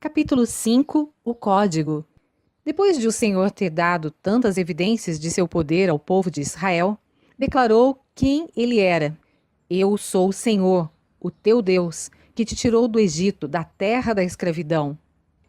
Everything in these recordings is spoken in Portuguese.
Capítulo 5 O Código. Depois de o Senhor ter dado tantas evidências de seu poder ao povo de Israel, declarou quem ele era. Eu sou o Senhor, o teu Deus, que te tirou do Egito, da terra da escravidão.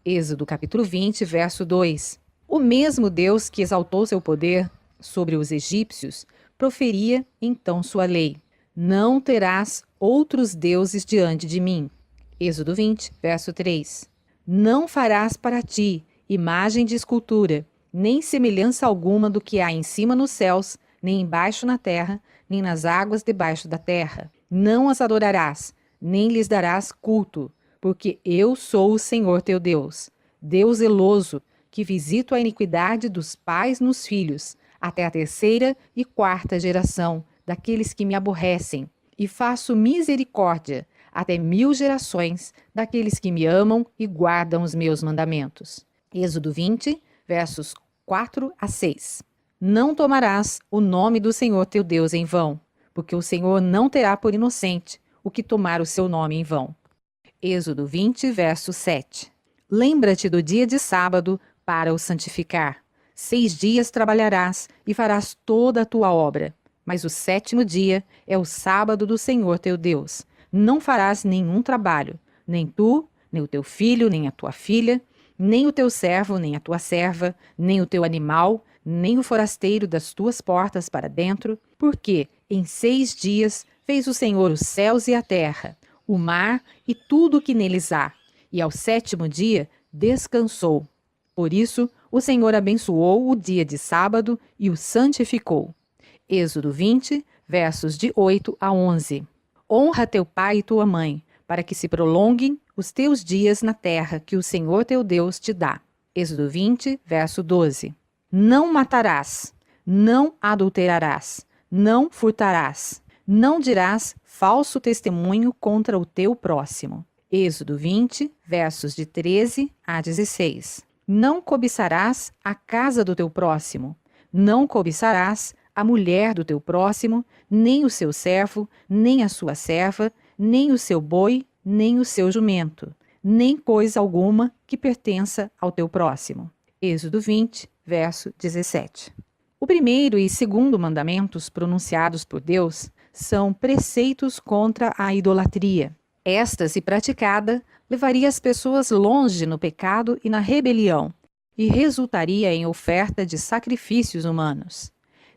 Êxodo capítulo 20, verso 2. O mesmo Deus que exaltou seu poder sobre os egípcios, proferia então sua lei. Não terás outros deuses diante de mim. Êxodo 20, verso 3. Não farás para ti imagem de escultura, nem semelhança alguma do que há em cima nos céus, nem embaixo na terra, nem nas águas debaixo da terra. Não as adorarás, nem lhes darás culto, porque eu sou o Senhor teu Deus, Deus zeloso, que visito a iniquidade dos pais nos filhos, até a terceira e quarta geração daqueles que me aborrecem, e faço misericórdia até 1000 gerações daqueles que me amam e guardam os meus mandamentos. Êxodo 20, versos 4 a 6. Não tomarás o nome do Senhor teu Deus em vão, porque o Senhor não terá por inocente o que tomar o seu nome em vão. Êxodo 20, verso 7. Lembra-te do dia de sábado para o santificar. 6 dias trabalharás e farás toda a tua obra, mas o 7º dia é o sábado do Senhor teu Deus. Não farás nenhum trabalho, nem tu, nem o teu filho, nem a tua filha, nem o teu servo, nem a tua serva, nem o teu animal, nem o forasteiro das tuas portas para dentro, porque em 6 dias fez o Senhor os céus e a terra, o mar e tudo o que neles há, e ao 7º dia descansou. Por isso, o Senhor abençoou o dia de sábado e o santificou. Êxodo 20, versos de 8 a 11. Honra teu pai e tua mãe, para que se prolonguem os teus dias na terra que o Senhor teu Deus te dá. Êxodo 20, verso 12. Não matarás, não adulterarás, não furtarás, não dirás falso testemunho contra o teu próximo. Êxodo 20, versos de 13 a 16. Não cobiçarás a casa do teu próximo, não cobiçarás a mulher do teu próximo, nem o seu servo, nem a sua serva, nem o seu boi, nem o seu jumento, nem coisa alguma que pertença ao teu próximo. Êxodo 20, verso 17. O primeiro e segundo mandamentos pronunciados por Deus são preceitos contra a idolatria. Esta, se praticada, levaria as pessoas longe no pecado e na rebelião, e resultaria em oferta de sacrifícios humanos.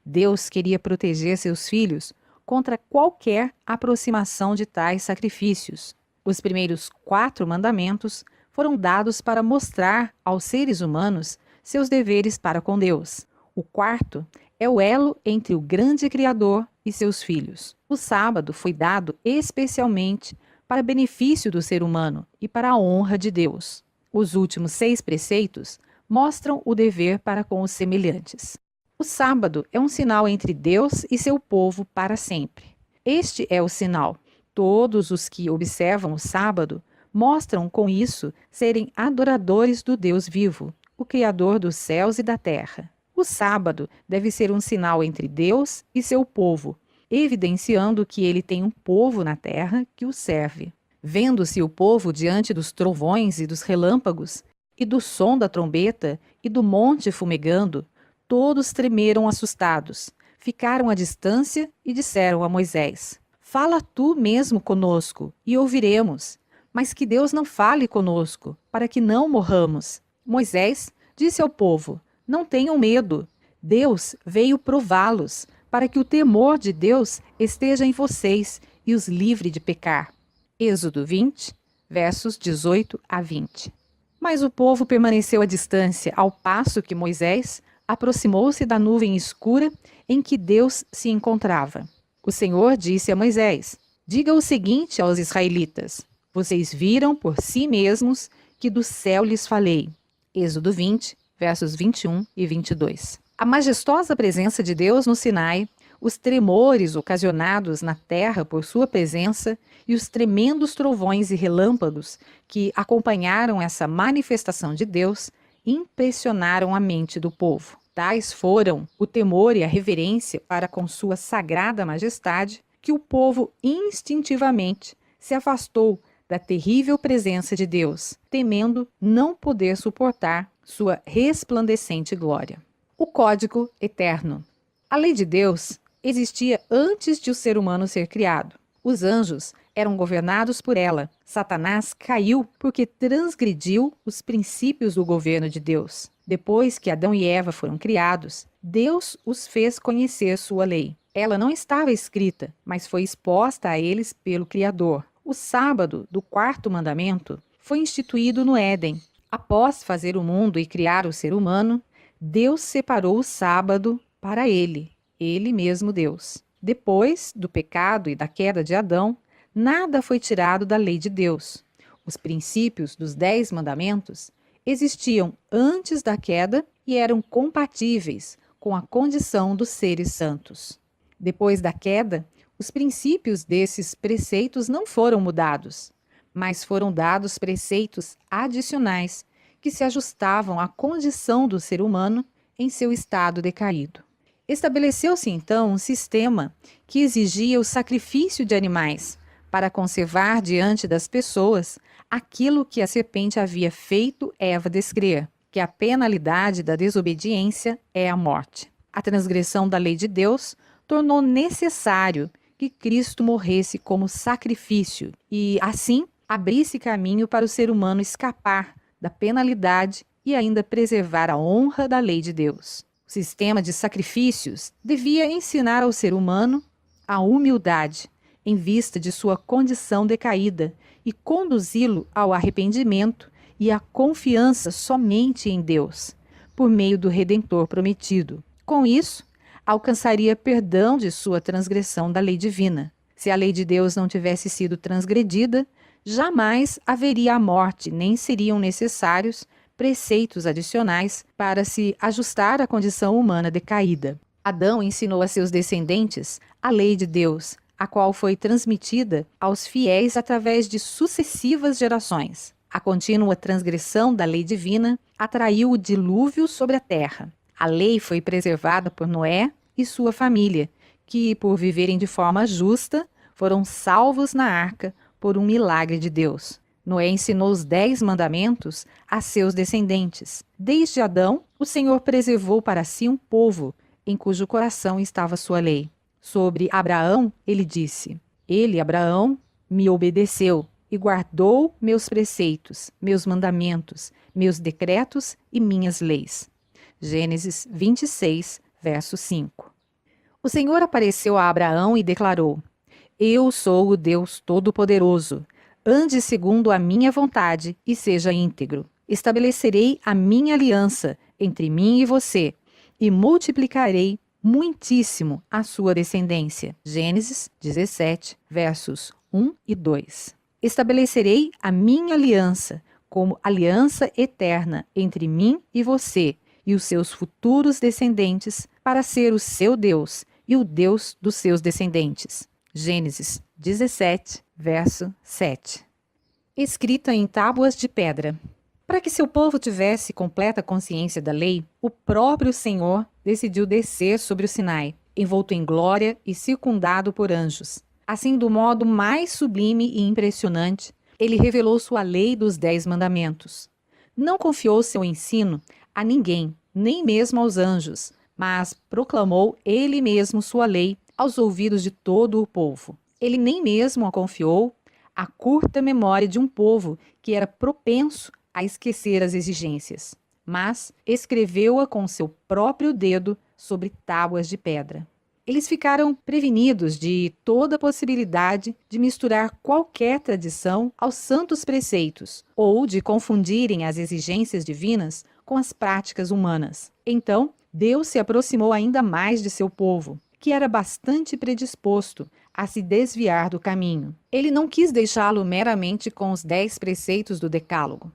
Deus queria proteger seus filhos contra qualquer aproximação de tais sacrifícios. Os primeiros 4 mandamentos foram dados para mostrar aos seres humanos seus deveres para com Deus. O 4º é o elo entre o grande Criador e seus filhos. O sábado foi dado especialmente para benefício do ser humano e para a honra de Deus. Os últimos 6 preceitos mostram o dever para com os semelhantes. O sábado é um sinal entre Deus e seu povo para sempre. Este é o sinal. Todos os que observam o sábado mostram com isso serem adoradores do Deus vivo, o Criador dos céus e da terra. O sábado deve ser um sinal entre Deus e seu povo, evidenciando que ele tem um povo na terra que o serve. Vendo-se o povo diante dos trovões e dos relâmpagos, e do som da trombeta e do monte fumegando, todos tremeram assustados, ficaram à distância e disseram a Moisés: Fala tu mesmo conosco e ouviremos, mas que Deus não fale conosco, para que não morramos. Moisés disse ao povo: Não tenham medo, Deus veio prová-los, para que o temor de Deus esteja em vocês e os livre de pecar. Êxodo 20, versos 18 a 20. Mas o povo permaneceu à distância, ao passo que Moisés aproximou-se da nuvem escura em que Deus se encontrava. O Senhor disse a Moisés: Diga o seguinte aos israelitas: Vocês viram por si mesmos que do céu lhes falei. Êxodo 20, versos 21 e 22. A majestosa presença de Deus no Sinai, os tremores ocasionados na terra por sua presença e os tremendos trovões e relâmpagos que acompanharam essa manifestação de Deus impressionaram a mente do povo. Tais foram o temor e a reverência para com sua sagrada majestade, que o povo instintivamente se afastou da terrível presença de Deus, temendo não poder suportar sua resplandecente glória. O Código Eterno. A lei de Deus existia antes de o ser humano ser criado. Os anjos eram governados por ela. Satanás caiu porque transgrediu os princípios do governo de Deus. Depois que Adão e Eva foram criados, Deus os fez conhecer sua lei. Ela não estava escrita, mas foi exposta a eles pelo Criador. O sábado do quarto mandamento foi instituído no Éden. Após fazer o mundo e criar o ser humano, Deus separou o sábado para ele mesmo Deus. Depois do pecado e da queda de Adão, nada foi tirado da lei de Deus. Os princípios dos 10 mandamentos existiam antes da queda e eram compatíveis com a condição dos seres santos. Depois da queda, os princípios desses preceitos não foram mudados, mas foram dados preceitos adicionais que se ajustavam à condição do ser humano em seu estado decaído. Estabeleceu-se então um sistema que exigia o sacrifício de animais para conservar diante das pessoas aquilo que a serpente havia feito Eva descrer, que a penalidade da desobediência é a morte. A transgressão da lei de Deus tornou necessário que Cristo morresse como sacrifício e, assim, abrisse caminho para o ser humano escapar da penalidade e ainda preservar a honra da lei de Deus. O sistema de sacrifícios devia ensinar ao ser humano a humildade em vista de sua condição decaída e conduzi-lo ao arrependimento e à confiança somente em Deus, por meio do Redentor prometido. Com isso, alcançaria perdão de sua transgressão da lei divina. Se a lei de Deus não tivesse sido transgredida, jamais haveria a morte, nem seriam necessários preceitos adicionais para se ajustar à condição humana decaída. Adão ensinou a seus descendentes a lei de Deus, a qual foi transmitida aos fiéis através de sucessivas gerações. A contínua transgressão da lei divina atraiu o dilúvio sobre a terra. A lei foi preservada por Noé e sua família, que, por viverem de forma justa, foram salvos na arca por um milagre de Deus. Noé ensinou os 10 mandamentos a seus descendentes. Desde Adão, o Senhor preservou para si um povo em cujo coração estava sua lei. Sobre Abraão, ele disse: Ele, Abraão, me obedeceu e guardou meus preceitos, meus mandamentos, meus decretos e minhas leis. Gênesis 26, verso 5. O Senhor apareceu a Abraão e declarou: Eu sou o Deus Todo-Poderoso. Ande segundo a minha vontade e seja íntegro. Estabelecerei a minha aliança entre mim e você e multiplicarei muitíssimo a sua descendência. Gênesis 17, versos 1 e 2. Estabelecerei a minha aliança como aliança eterna entre mim e você e os seus futuros descendentes para ser o seu Deus e o Deus dos seus descendentes. Gênesis 17, verso 7. Escrita em tábuas de pedra. Para que seu povo tivesse completa consciência da lei, o próprio Senhor decidiu descer sobre o Sinai, envolto em glória e circundado por anjos. Assim, do modo mais sublime e impressionante, ele revelou sua lei dos 10 mandamentos. Não confiou seu ensino a ninguém, nem mesmo aos anjos, mas proclamou ele mesmo sua lei aos ouvidos de todo o povo. Ele nem mesmo a confiou à curta memória de um povo que era propenso a esquecer as exigências, mas escreveu-a com seu próprio dedo sobre tábuas de pedra. Eles ficaram prevenidos de toda possibilidade de misturar qualquer tradição aos santos preceitos ou de confundirem as exigências divinas com as práticas humanas. Então, Deus se aproximou ainda mais de seu povo, que era bastante predisposto a se desviar do caminho. Ele não quis deixá-lo meramente com os 10 preceitos do Decálogo.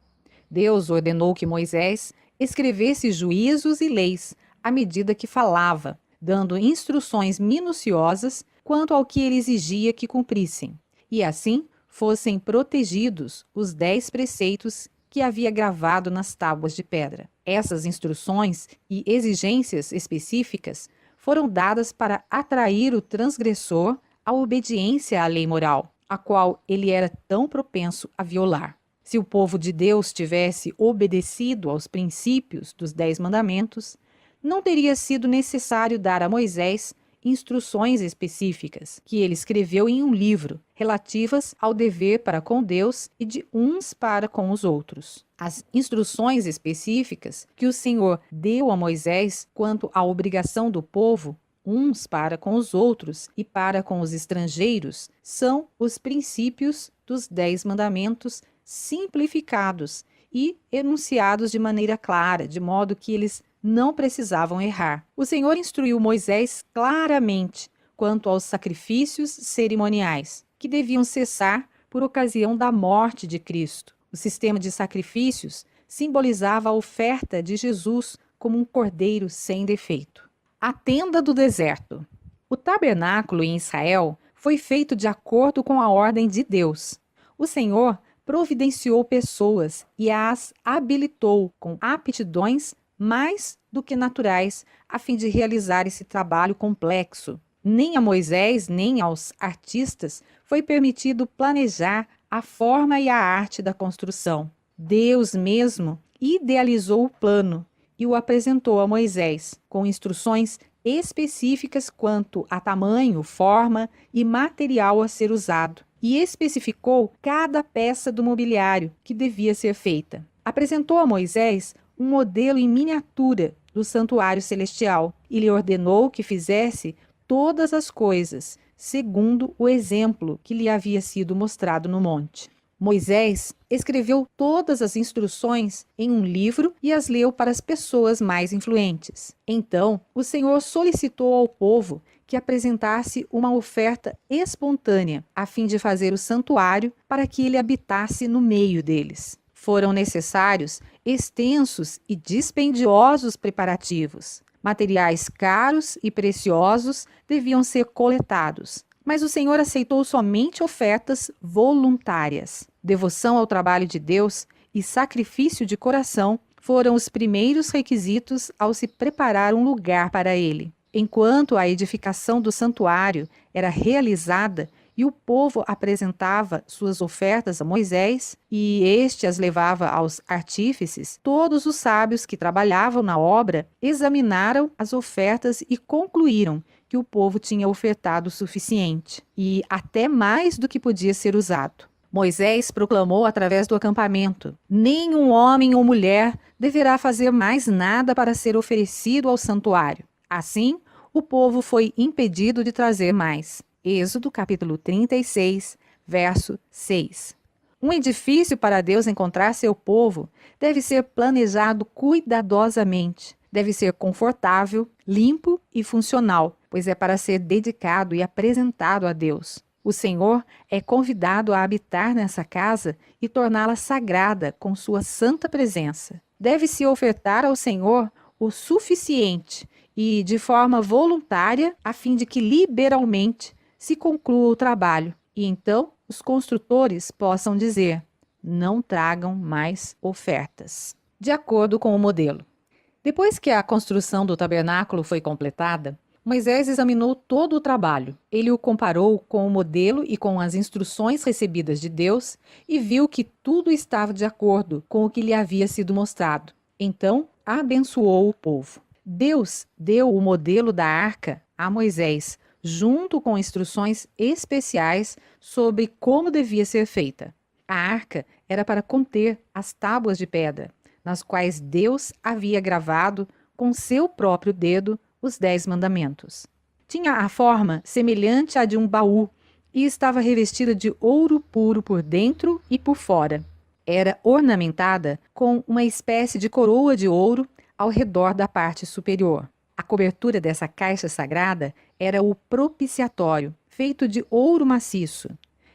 Deus ordenou que Moisés escrevesse juízos e leis à medida que falava, dando instruções minuciosas quanto ao que ele exigia que cumprissem, e assim fossem protegidos os 10 preceitos que havia gravado nas tábuas de pedra. Essas instruções e exigências específicas foram dadas para atrair o transgressor à obediência à lei moral. a qual ele era tão propenso a violar. Se o povo de Deus tivesse obedecido aos princípios dos 10 mandamentos, não teria sido necessário dar a Moisés instruções específicas, que ele escreveu em um livro, relativas ao dever para com Deus e de uns para com os outros. As instruções específicas que o Senhor deu a Moisés quanto à obrigação do povo, uns para com os outros e para com os estrangeiros, são os princípios dos 10 mandamentos simplificados e enunciados de maneira clara, de modo que eles não precisavam errar. O Senhor instruiu Moisés claramente quanto aos sacrifícios cerimoniais, que deviam cessar por ocasião da morte de Cristo. O sistema de sacrifícios simbolizava a oferta de Jesus como um cordeiro sem defeito. A tenda do deserto. O tabernáculo em Israel foi feito de acordo com a ordem de Deus. O Senhor providenciou pessoas e as habilitou com aptidões mais do que naturais a fim de realizar esse trabalho complexo. Nem a Moisés, nem aos artistas foi permitido planejar a forma e a arte da construção. Deus mesmo idealizou o plano e o apresentou a Moisés, com instruções específicas quanto a tamanho, forma e material a ser usado, e especificou cada peça do mobiliário que devia ser feita. Apresentou a Moisés um modelo em miniatura do santuário celestial e lhe ordenou que fizesse todas as coisas, segundo o exemplo que lhe havia sido mostrado no monte. Moisés escreveu todas as instruções em um livro e as leu para as pessoas mais influentes. Então, o Senhor solicitou ao povo que apresentasse uma oferta espontânea, a fim de fazer o santuário para que ele habitasse no meio deles. Foram necessários extensos e dispendiosos preparativos. Materiais caros e preciosos deviam ser coletados, mas o Senhor aceitou somente ofertas voluntárias. Devoção ao trabalho de Deus e sacrifício de coração foram os primeiros requisitos ao se preparar um lugar para ele. Enquanto a edificação do santuário era realizada e o povo apresentava suas ofertas a Moisés, e este as levava aos artífices, todos os sábios que trabalhavam na obra examinaram as ofertas e concluíram que o povo tinha ofertado o suficiente, e até mais do que podia ser usado. Moisés proclamou através do acampamento: nenhum homem ou mulher deverá fazer mais nada para ser oferecido ao santuário. Assim, o povo foi impedido de trazer mais. Êxodo capítulo 36, verso 6. Um edifício para Deus encontrar seu povo deve ser planejado cuidadosamente. Deve ser confortável, limpo e funcional, pois é para ser dedicado e apresentado a Deus. O Senhor é convidado a habitar nessa casa e torná-la sagrada com sua santa presença. Deve-se ofertar ao Senhor o suficiente e de forma voluntária, a fim de que liberalmente se conclua o trabalho, e então os construtores possam dizer: não tragam mais ofertas. De acordo com o modelo. Depois que a construção do tabernáculo foi completada, Moisés examinou todo o trabalho. Ele o comparou com o modelo e com as instruções recebidas de Deus e viu que tudo estava de acordo com o que lhe havia sido mostrado. Então, abençoou o povo. Deus deu o modelo da arca a Moisés, junto com instruções especiais sobre como devia ser feita. A arca era para conter as tábuas de pedra, nas quais Deus havia gravado com seu próprio dedo os 10 mandamentos. Tinha a forma semelhante à de um baú e estava revestida de ouro puro por dentro e por fora. Era ornamentada com uma espécie de coroa de ouro ao redor da parte superior. A cobertura dessa caixa sagrada era o propiciatório, feito de ouro maciço.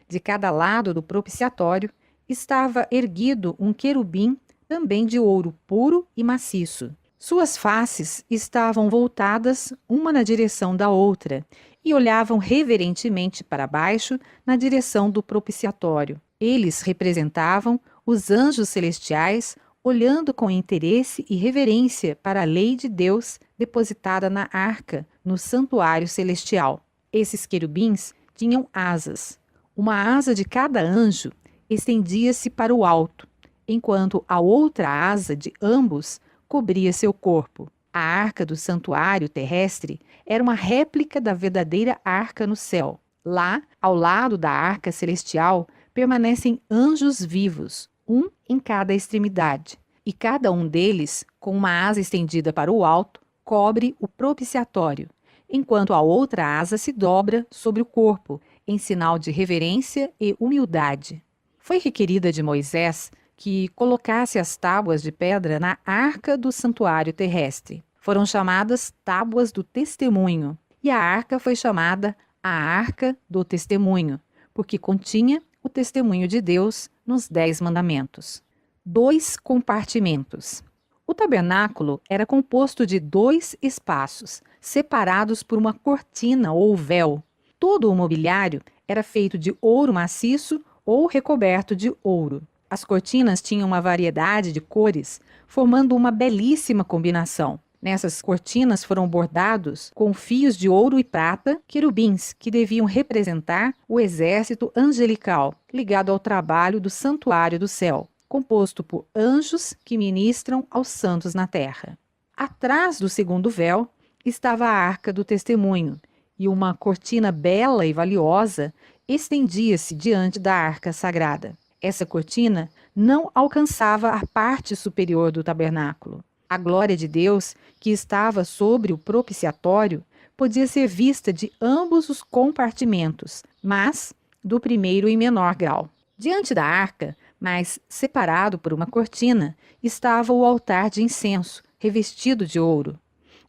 De cada lado do propiciatório estava erguido um querubim, também de ouro puro e maciço. Suas faces estavam voltadas uma na direção da outra e olhavam reverentemente para baixo na direção do propiciatório. Eles representavam os anjos celestiais olhando com interesse e reverência para a lei de Deus depositada na arca, no santuário celestial. Esses querubins tinham asas. Uma asa de cada anjo estendia-se para o alto, enquanto a outra asa de ambos cobria seu corpo. A arca do santuário terrestre era uma réplica da verdadeira arca no céu. Lá, ao lado da arca celestial, permanecem anjos vivos, um em cada extremidade, e cada um deles, com uma asa estendida para o alto, cobre o propiciatório, enquanto a outra asa se dobra sobre o corpo, em sinal de reverência e humildade. Foi requerida de Moisés que colocasse as tábuas de pedra na arca do santuário terrestre. Foram chamadas tábuas do testemunho, e a arca foi chamada a arca do testemunho, porque continha o testemunho de Deus nos 10 mandamentos. 2 compartimentos. O tabernáculo era composto de 2 espaços, separados por uma cortina ou véu. Todo o mobiliário era feito de ouro maciço ou recoberto de ouro. As cortinas tinham uma variedade de cores, formando uma belíssima combinação. Nessas cortinas foram bordados com fios de ouro e prata querubins, que deviam representar o exército angelical ligado ao trabalho do santuário do céu, composto por anjos que ministram aos santos na terra. Atrás do segundo véu estava a arca do testemunho, e uma cortina bela e valiosa estendia-se diante da arca sagrada. Essa cortina não alcançava a parte superior do tabernáculo. A glória de Deus, que estava sobre o propiciatório, podia ser vista de ambos os compartimentos, mas do primeiro em menor grau. Diante da arca, mas separado por uma cortina, estava o altar de incenso, revestido de ouro.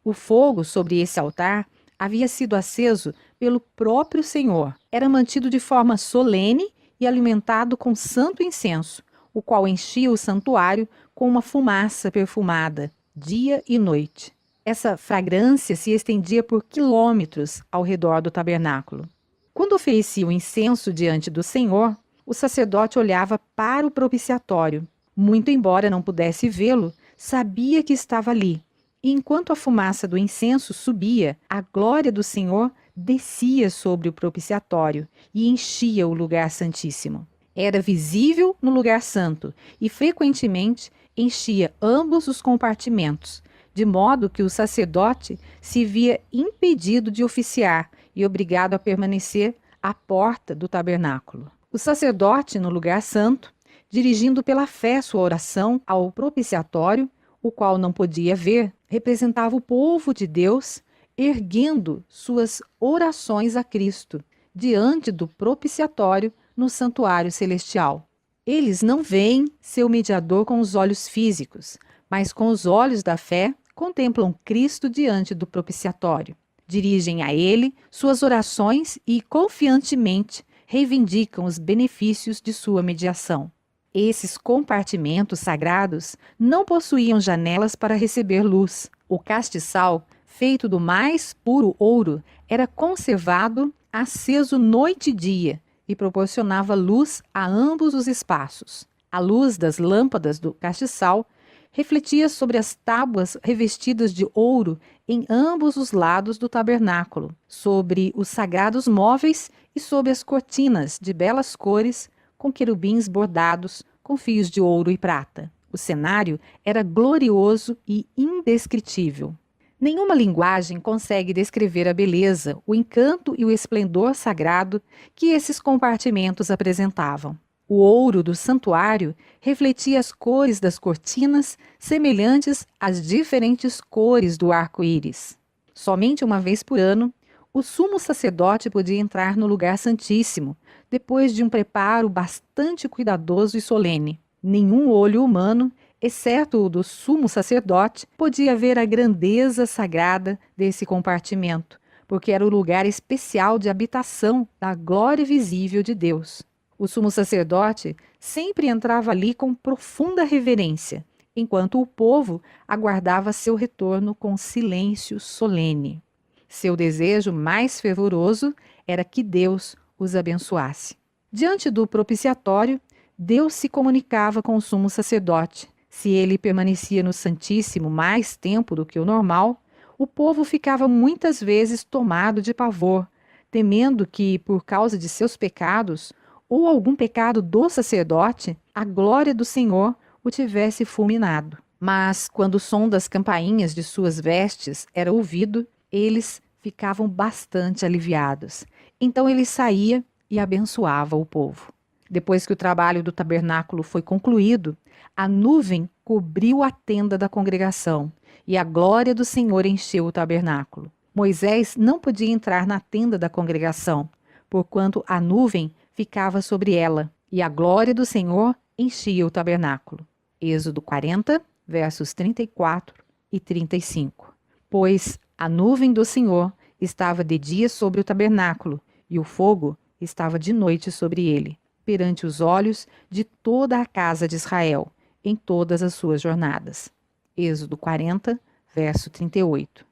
O fogo sobre esse altar havia sido aceso pelo próprio Senhor. Era mantido de forma solene e alimentado com santo incenso, o qual enchia o santuário com uma fumaça perfumada, dia e noite. Essa fragrância se estendia por quilômetros ao redor do tabernáculo. Quando oferecia o incenso diante do Senhor, o sacerdote olhava para o propiciatório. Muito embora não pudesse vê-lo, sabia que estava ali. E enquanto a fumaça do incenso subia, a glória do Senhor descia sobre o propiciatório e enchia o lugar santíssimo. Era visível no lugar santo e frequentemente enchia ambos os compartimentos, de modo que o sacerdote se via impedido de oficiar e obrigado a permanecer à porta do tabernáculo. O sacerdote, no lugar santo, dirigindo pela fé sua oração ao propiciatório, o qual não podia ver, representava o povo de Deus erguendo suas orações a Cristo diante do propiciatório no santuário celestial. Eles não veem seu mediador com os olhos físicos, mas com os olhos da fé contemplam Cristo diante do propiciatório. Dirigem a ele suas orações e confiantemente reivindicam os benefícios de sua mediação. Esses compartimentos sagrados não possuíam janelas para receber luz. O castiçal, feito do mais puro ouro, era conservado aceso noite e dia e proporcionava luz a ambos os espaços. A luz das lâmpadas do castiçal refletia sobre as tábuas revestidas de ouro em ambos os lados do tabernáculo, sobre os sagrados móveis e sobre as cortinas de belas cores com querubins bordados com fios de ouro e prata. O cenário era glorioso e indescritível. Nenhuma linguagem consegue descrever a beleza, o encanto e o esplendor sagrado que esses compartimentos apresentavam. O ouro do santuário refletia as cores das cortinas, semelhantes às diferentes cores do arco-íris. Somente uma vez por ano, o sumo sacerdote podia entrar no lugar santíssimo, depois de um preparo bastante cuidadoso e solene. Nenhum olho humano, exceto o do sumo sacerdote, podia ver a grandeza sagrada desse compartimento, porque era o lugar especial de habitação da glória visível de Deus. O sumo sacerdote sempre entrava ali com profunda reverência, enquanto o povo aguardava seu retorno com silêncio solene. Seu desejo mais fervoroso era que Deus os abençoasse. Diante do propiciatório, Deus se comunicava com o sumo sacerdote. Se ele permanecia no Santíssimo mais tempo do que o normal, o povo ficava muitas vezes tomado de pavor, temendo que, por causa de seus pecados, ou algum pecado do sacerdote, a glória do Senhor o tivesse fulminado. Mas, quando o som das campainhas de suas vestes era ouvido, eles ficavam bastante aliviados. Então ele saía e abençoava o povo. Depois que o trabalho do tabernáculo foi concluído, a nuvem cobriu a tenda da congregação e a glória do Senhor encheu o tabernáculo. Moisés não podia entrar na tenda da congregação, porquanto a nuvem ficava sobre ela e a glória do Senhor enchia o tabernáculo. Êxodo 40, versos 34 e 35. Pois a nuvem do Senhor estava de dia sobre o tabernáculo e o fogo estava de noite sobre ele, perante os olhos de toda a casa de Israel, em todas as suas jornadas. Êxodo 40, verso 38.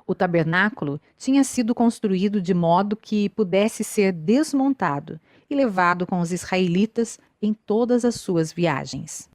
O tabernáculo tinha sido construído de modo que pudesse ser desmontado e levado com os israelitas em todas as suas viagens.